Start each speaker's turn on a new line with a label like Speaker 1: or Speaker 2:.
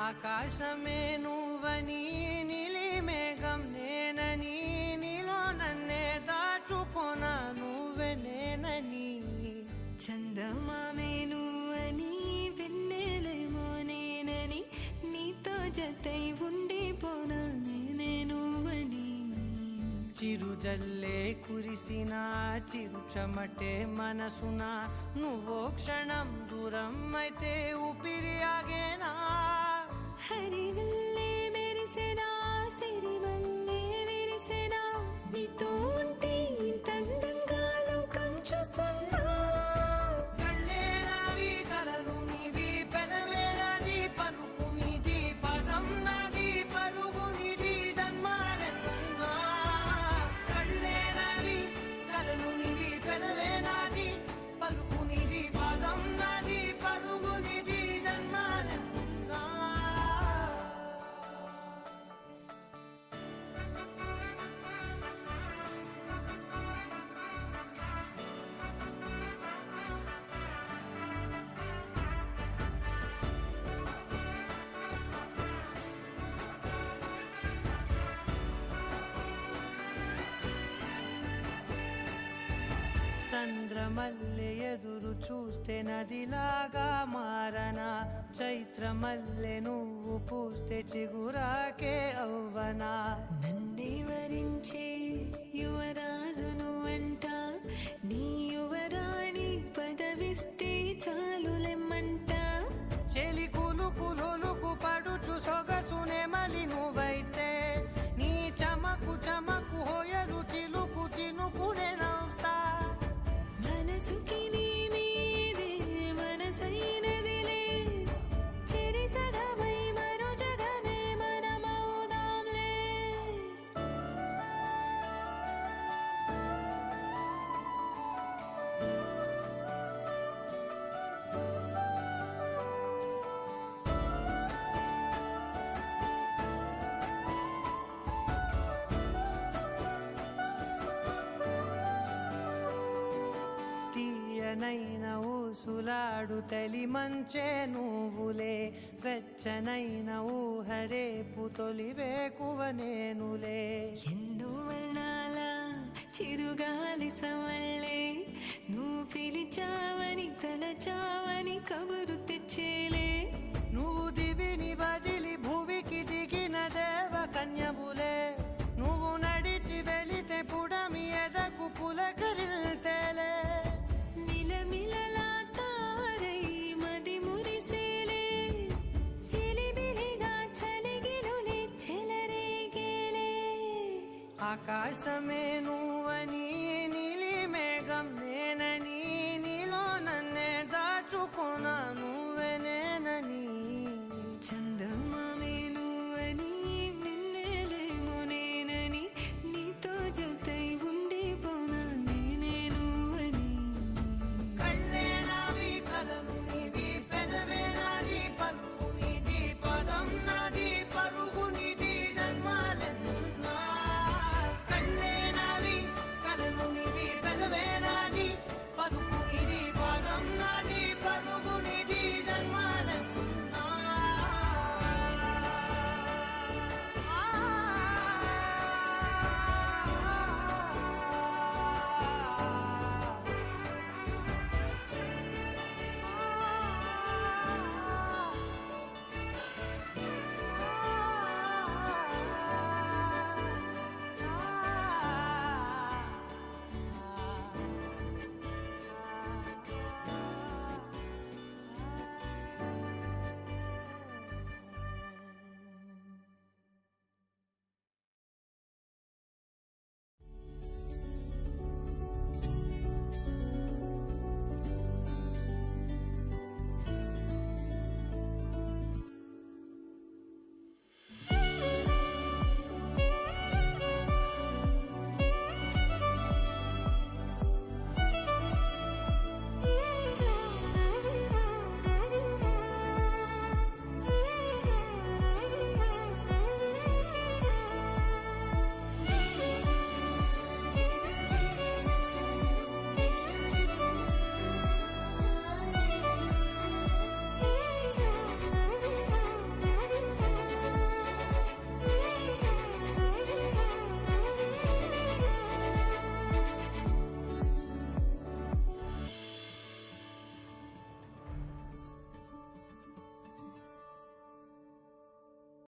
Speaker 1: ఆకాశమే నువ్వని నీలి మేఘం నేనని నీలో నన్నే దాచుకొన నువ్వే నేనని
Speaker 2: చందమామే నువ్వని వెన్నెలేమో నేనని నీతో జతై ఉండిపోనా నేనే నువ్వని
Speaker 1: చిరుజల్లే కురిసిన చిరు చెమటే మనసున నువ్వో క్షణం దూరం అయితే ఊపిరి ఆగేనా
Speaker 2: హరివల్లే మెరిసెనా సిరివల్లే విరిసెనా నీతో ఉంటే ఇంత అందంగా లోకం చూస్తున్నా
Speaker 1: కళ్ళే నావి కలలు నీవి పెదవే నాది పలుకు నీది పదం నాది పరుగు నీది జన్మాలెత్తున్నా కళ్ళే నావి కలలు నీవి పెదవే నాది పలుకు నీది పదం నాది పరుగు నీది జన్మాలెత్తున్నా చంద్రమల్లె ఎదురు చూస్తే నదిలాగా మారనా చైత్రమల్లె నువ్వు పూస్తే చిగురాకే అవ్వనా
Speaker 2: నన్నే వరించే యువరాజును అంట నీ యువరాణి పదవిస్తే చాలులెమ్మంట
Speaker 1: చెలి కులుకు పడుచు సొగసునే మలి నువ్వైతే నీ చమకు చమకు హోయలు చిలుకు చినుకునే నవ్వుతా
Speaker 2: మనసుకి నీ మీదే మనసైనదిలే చెరి సగమై మరో జగమే మనమవుదాంలే
Speaker 1: తీయనైన ఊసులాడు తలి మంచే నువ్వులే వెచ్చనైన ఊహరేపు తొలి వేకువ నేనులే
Speaker 2: ఎన్నో వర్ణాల చిరుగాలి సవళ్ళే నువ్వు పిలిచావని తలచావని కబురు తెచ్చేలే
Speaker 1: నువ్వు దివిని బదిలి భూమికి దిగిన దేవ కన్యవులే నువ్వు నడిచి వెళితే పుడమి ఎదకు పులకరిల్తేలే
Speaker 2: మిలమిలలా తారై మది మురిసేలే చిలిబిలిగా చలిగిలులే చెలరేగేలే
Speaker 1: ఆకాశమే నువ్వని నీలి మేఘం